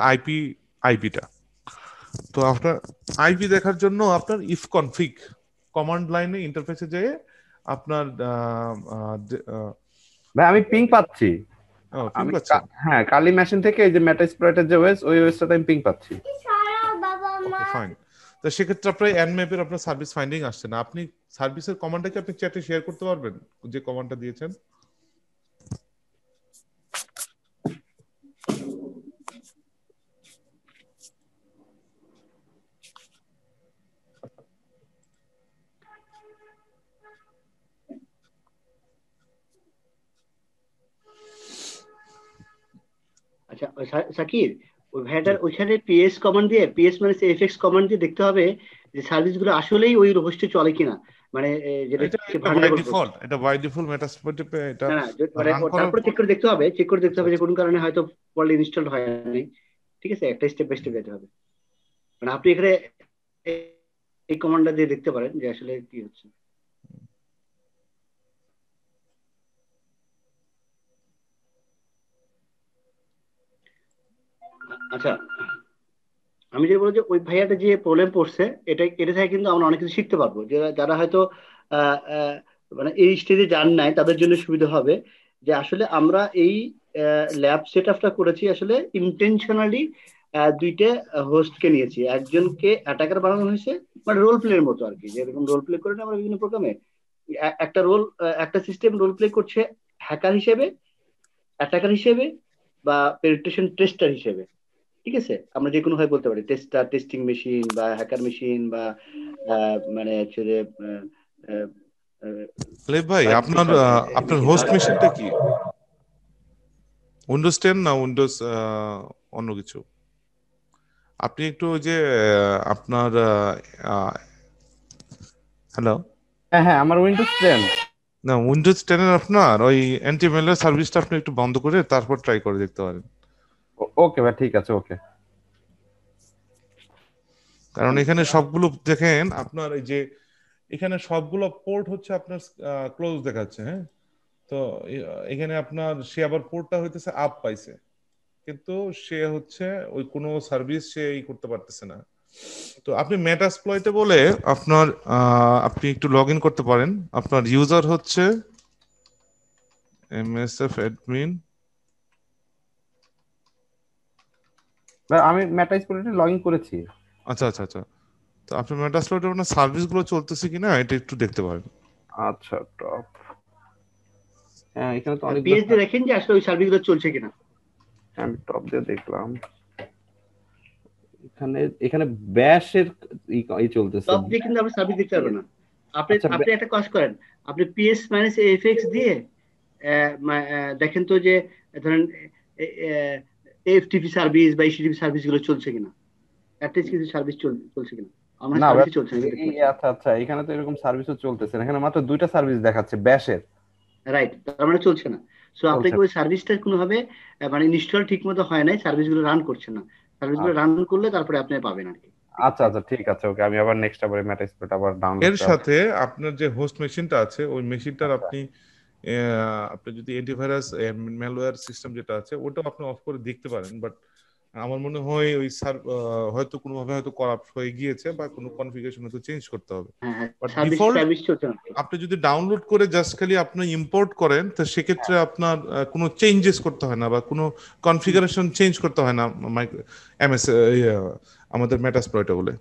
আইপিটা, তো আপনার আইপি দেখার জন্য আপনার ইফ কনফিগ কমান্ড লাইনে ইন্টারফেসে যেয়ে আপনার ভাই আমি পিং পাচ্ছি। পিং পাচ্ছেন? হ্যাঁ, কালি মেশিন থেকে এই যে মেটাস্প্লয়েটের যে ওয়েস, ওই ওয়েসটাতে আমি পিং পাচ্ছি। Okay fine. তো সেক্ষেত্রে আপনার এনম্যাপের আপনার সার্ভিস ফাইন্ডিং আসছে না। আপনি সার্ভিসের কমান্ডটা কি আপনি চ্যাটে শেয়ার করতে পারবেন, যে কমান্ডটা দিয়েছেন? আচ্ছা সাকির, ওই ভাইটার ওইখানে পিএস কমান্ড দিয়ে, পিএস মানে এফএক্স কমান্ড দিয়ে দেখতে হবে যে সার্ভিস গুলো আসলেই ওই হোস্টে চলে কিনা, মানে যেটা এটা হচ্ছে বাই vulnerable host। ডিফল্ট, এটা বাই ডিফল্ট মেটাস্প্লয়েটে এটা না না, মানে রান করার তারপরে পর। চেক করে দেখতে হবে, আচ্ছা যে আচ্ছা। কোন কারণে হয়তো পড়লে ইনস্টল হয় নাই। ঠিক আছে, একটা স্টেপ বাই স্টেপ যেতে হবে। মানে আপনি এখানে এই কমান্ডটা দিয়ে দেখতে পারেন যে আসলে কি হচ্ছে। আচ্ছা, আমি যে বলছি ওই ভাইয়াটা যে প্রবলেম পড়ছে, এটা থেকে কিন্তু আমরা অনেক কিছু শিখতে পারবো। যারা হয়তো আহ, আহ, মানে এই স্টেজে যান নাই তাদের জন্য সুবিধা হবে যে আসলে আমরা এই ল্যাব সেট আপটা করেছি আসলে ইন্টেনশনালি। দুইটা হোস্টকে নিয়েছি, একজনকে অ্যাটাকার বানানো হয়েছে, মানে রোল প্লে এর মতো আর কি, যেরকম রোল প্লে করে না আমরা বিভিন্ন প্রোগ্রামে, একটা সিস্টেম রোল প্লে করছে হ্যাকার হিসেবে, অ্যাটাকার হিসেবে, বা পেনিট্রেশন টেস্টার হিসেবে। ঠিক আছে, আমরা যে কোনো ভাবে বলতে পারি টেস্টার, টেস্টিং মেশিন, বা হ্যাকার মেশিন, বা মানে হচ্ছে যে আলিফ ভাই, আপনার আপনার মেশিন। হোস্ট মেশিনটা কি, উইন্ডোজ 10 না উইন্ডোজ অন্য কিছু? আপনি একটু ওই যে আপনার হ্যালো, হ্যাঁ হ্যাঁ, আমার উইন্ডোজ 10। না উইন্ডোজ 10 এর আপনার ওই অ্যান্টিমেলার সার্ভিসটা আপনি একটু বন্ধ করে তারপর ট্রাই করে দেখতে পারেন। ওকে ভাই, ঠিক আছে, ওকে। কারণ এখানে সবগুলো দেখেন আপনার এই যে এখানে সবগুলো পোর্ট হচ্ছে আপনার ক্লোজ দেখাচ্ছে, হ্যাঁ। তো এখানে আপনার সে আবার পোর্টটা হইতেছে আপ পাইছে, কিন্তু সে হচ্ছে ওই কোনো সার্ভিস সে করতে পারতেছে না। তো আপনি মেটাস্প্লয়েটে বলে আপনার আপনি একটু লগ ইন করতে পারেন। আপনার ইউজার হচ্ছে এমএসএফ অ্যাডমিন। ভাই আমি মেটাস্প্লয়েটে লগ ইন করেছি। আচ্ছা আচ্ছা আচ্ছা, তো আপনি মেটাস্প্লয়েটে আপনার সার্ভিসগুলো চলতেছে কিনা এটা একটু দেখতে পারেন। আচ্ছা, টপ। হ্যাঁ, এখানে তো অনেকগুলো। পিএইচডি দেখেন যে আসলে ওই সার্ভিস গুলো চলছে কিনা। আমি টপ দিয়ে দেখলাম, এখানে এখানে ব্যাশের ই চলতেছে। টপ দিয়ে কিন্তু আপনি সার্ভিস দেখতে পারবেন না। আপনি আচ্ছা, আপনি একটা কাজ করেন, আপনি পিএস মাইনাস এফএক্স দিয়ে দেখেন তো যে ধরেন এফটিপি সার্ভিস বা এইচটিটিপি সার্ভিস গুলো চলছে কিনা, অ্যাটলিস্ট কিছু সার্ভিস চলছে কিনা। আমার না ভাই, সার্ভিসই চলছে না, এটা দেখতে পাচ্ছি। আচ্ছা আচ্ছা, এখানে তো এরকম সার্ভিসও চলতেছে না, এখানে মাত্র 2টা সার্ভিস দেখাচ্ছে ব্যাশের। রাইট, তার মানে চলছে না। সো চলছে আপনাকে ওই সার্ভিসটা কোনোভাবে মানে ইনস্টল ঠিক মতো হয় নাই, সার্ভিসগুলো রান করছে না। সার্ভিসগুলো না। রান করলে তারপরে আপনি পাবেন আর কি। আচ্ছা আচ্ছা, ঠিক আছে, ওকে, আমি আবার নেক্সট আবার মেটাস্প্লয়েট আবার ডাউনলোড এর সাথে আপনার যে হোস্ট মেশিনটা আছে ওই মেশিনটার আপনি আপনি যদি অ্যান্টিভাইরাস ম্যালওয়্যার সিস্টেম যেটা আছে ওটাও আপনি অফ করে দেখতে পারেন, বাট আমার মনে হয় ওই হয়তো কোনোভাবে হয়তো করাপ্ট হয়ে গিয়েছে বা কোনো কনফিগারেশন হয়তো চেঞ্জ করতে হবে। হ্যাঁ, বাট সার্ভিস ডিফল্ট সার্ভিস চলছে না। আপনি যদি ডাউনলোড করে জাস্ট খালি আপনি ইম্পোর্ট করেন, তো সেক্ষেত্রে আপনার কোনো চেঞ্জেস করতে হয় না বা কোনো কনফিগারেশন চেঞ্জ করতে হয় না এমএস আমাদের মেটাস্প্লয়েটে বলে।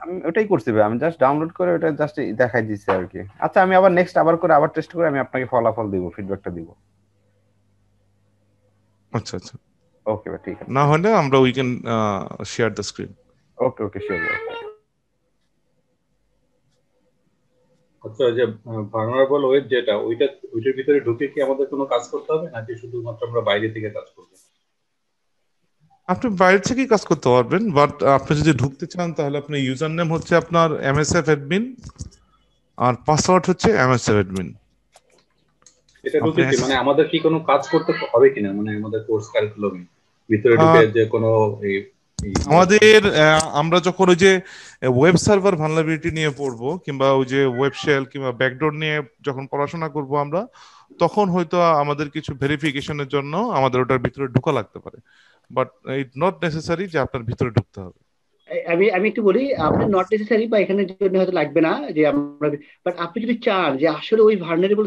আমি ওটাই করছি ভাই, আমি জাস্ট ডাউনলোড করে ওটা জাস্ট দেখাই দিচ্ছি আর কি। আচ্ছা, আমি আবার নেক্সট আবার করে আবার টেস্ট করে আমি আপনাকে ফলাফল দিব, ফিডব্যাকটা দিব। আচ্ছা আচ্ছা, ওকে ভাই, ঠিক আছে। না হলে আমরা we can share the screen. Okay okay, sure ভাই। আচ্ছা, যে ভালনারেবল ওয়েব যেটা, ওইটার ভিতরে ঢুকে কি আমাদের কোনো কাজ করতে হবে নাকি শুধুমাত্র আমরা বাইরে থেকে কাজ করব? আপনি বাইরে থেকেই কাজ করতে পারবেন, বাট আপনি যদি ঢুকতে চান তাহলে আপনার ইউজার নেম হচ্ছে আপনার এমএসএফ অ্যাডমিন আর পাসওয়ার্ড হচ্ছে এমএসএফ অ্যাডমিন। এটা ঢুকে কি মানে আমাদের কি কোনো কাজ করতে হবে কিনা, মানে আমাদের কোর্স কারিকুলামে ভিতরে ঢুকে যে কোনো আমাদের আমরা যখন ওই যে ওয়েব সার্ভার ভালনারেবিলিটি নিয়ে পড়বো কিংবা ওই যে ওয়েব শেল কিংবা ব্যাকডোর নিয়ে যখন পড়াশোনা করব আমরা, তখন হয়তো আমাদের কিছু ভেরিফিকেশনের জন্য আমাদের ওটার ভিতরে ঢোকা লাগতে পারে, বাট ইট নট নেসেসারি যে আপনার ভিতরে ঢুকতে হবে। আমি একটু বলি, আপনি নট নেসেসারি বা এখানে জন্য হয়তো লাগবে না যে আমরা, বাট আপনি যদি চান যে আসলে ওই ভালনারেবল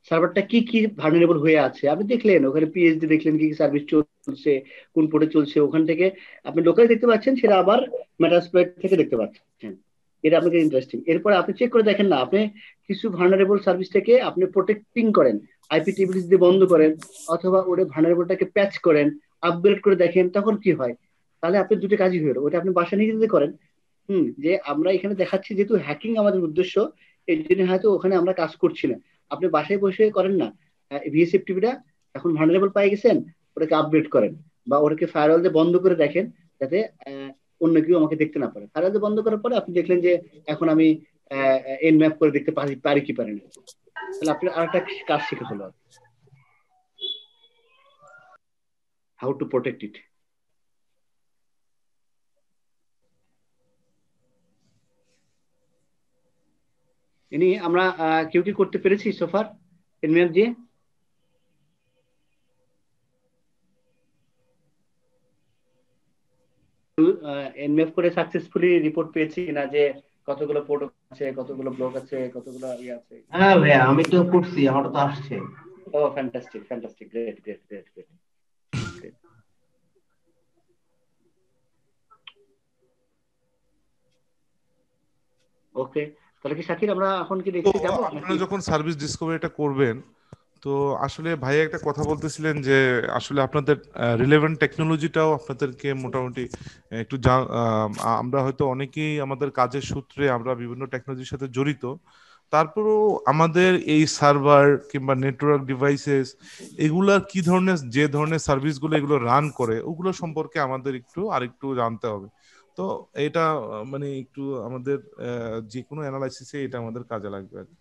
সার্ভারটা কি কি ভালনারেবল হয়ে আছে, আপনি দেখলেন ওখানে পিএইচডি দেখলেন কি কি সার্ভিস চলছে, কোন পোর্টে চলছে, ওখান থেকে আপনি লোকালি দেখতে পাচ্ছেন, সেটা আবার মেটাস্প্লয়েট থেকে দেখতে পাচ্ছেন। এটা আপনাকে ইন্টারেস্টিং। এরপরে আপনি চেক করে দেখেন না, আপনি কিছু ভালনারেবল সার্ভিস থেকে আপনি প্রোটেক্টিং করেন, আইপিটিবিলিস দিয়ে বন্ধ করেন, অথবা ওটা ভালনারেবলটাকে প্যাচ করেন, আপগ্রেড করে দেখেন, তখন কি হয়। তাহলে আপনি দুটো কাজই হলো, ওটা আপনি বাসা নিয়ে যদি করেন, যে আমরা এখানে দেখাচ্ছি যেহেতু হ্যাকিং আমাদের উদ্দেশ্য, এই জন্য হয়তো ওখানে আমরা কাজ করছি না। আপনি বাসায় বসে করেন না, ভিএসএফটিভিটা এখন ভালনারেবল পাই গেছেন, ওটাকে আপডেট করেন বা ওটাকে ফায়ারওয়াল দিয়ে বন্ধ করে দেখেন, যাতে অন্য কেউ আমাকে দেখতে না পারে। ফায়ারওয়াল দিয়ে বন্ধ করার পরে আপনি দেখলেন যে এখন আমি এন ম্যাপ করে দেখতে পারি কি পারি না, তাহলে আপনি আরেকটা কাজ শিখে ফেলো, হাউ টু প্রোটেক্ট ইট। ইনি আমরা কেউ কি করতে পেরেছি সোফার এনম্যাপ দিয়ে? এনম্যাপ করে সাকসেসফুলি রিপোর্ট পেয়েছি না যে কতগুলো পোর্ট আছে, কতগুলো ব্লক আছে, কতগুলো ইয়ে আছে? হ্যাঁ ভাইয়া, আমি তো করছি, আমার তো আসছে। ও fantastic fantastic, great great great great. Okay, তাহলে কি শাকির আমরা এখন কি দেখতে যাব? আপনারা যখন সার্ভিস ডিসকভারিটা করবেন, তো আসলে ভাই একটা কথা বলতেছিলেন যে আসলে আপনাদের রিলেভেন্ট টেকনোলজিটাও আপনাদেরকে মোটামুটি একটু আমরা হয়তো অনেকেই আমাদের কাজের সূত্রে আমরা বিভিন্ন টেকনোলজির সাথে জড়িত, তারপরেও আমাদের এই সার্ভার কিংবা নেটওয়ার্ক ডিভাইসেস এগুলার কি ধরনের, যে ধরনের সার্ভিসগুলো এগুলো রান করে, ওগুলো সম্পর্কে আমাদের আরেকটু জানতে হবে। তো এটা মানে একটু আমাদের যে কোনো অ্যানালাইসিসে এটা আমাদের কাজে লাগবে আর কি।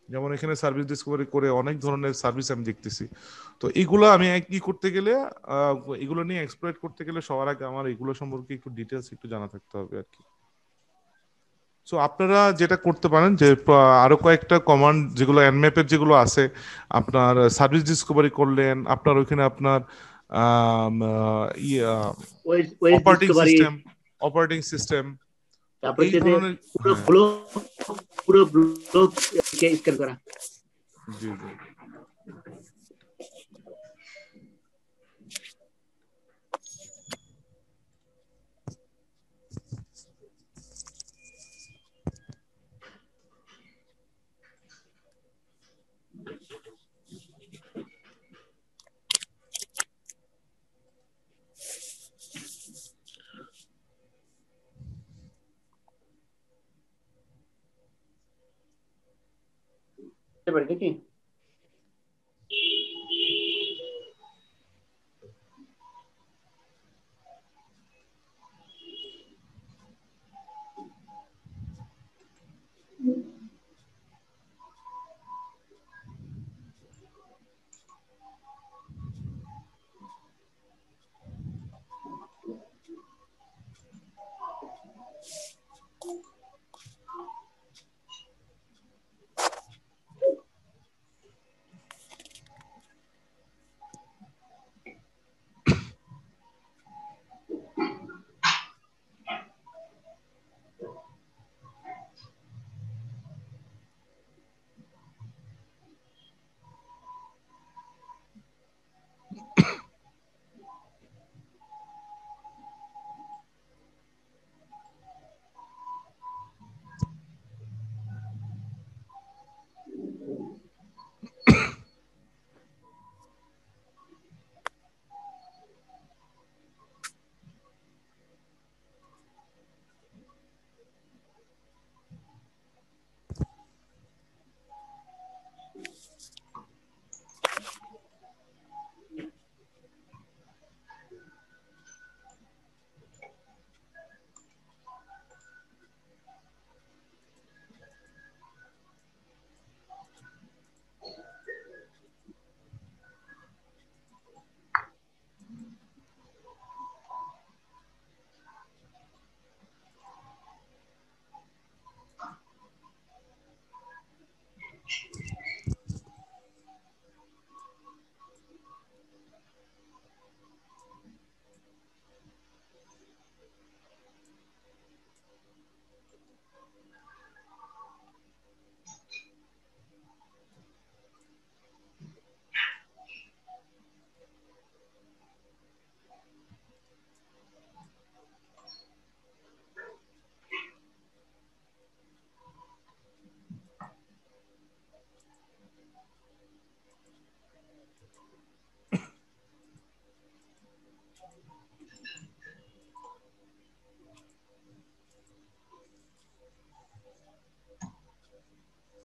যেমন এখানে সার্ভিস ডিসকভারি করে অনেক ধরনের সার্ভিস আমি দেখতেছি, তো এগুলো আমি কি করতে গেলে এগুলো নিয়ে এক্সপ্লয়েট করতে গেলে সবার আগে আমার এগুলো সম্পর্কে একটু ডিটেলস একটু জানা থাকতে হবে আর কি। সো আপনারা যেটা করতে পারেন যে আরো কয়েকটা কমান্ড যেগুলো এনম্যাপের যেগুলো আছে, আপনার সার্ভিস ডিসকভারি করলেন, আপনার ওইখানে আপনার অপারেটিং সিস্টেম তারপরে এই ধরনের পুরো ব্লক স্ক্যান করা। জি জি। নাকি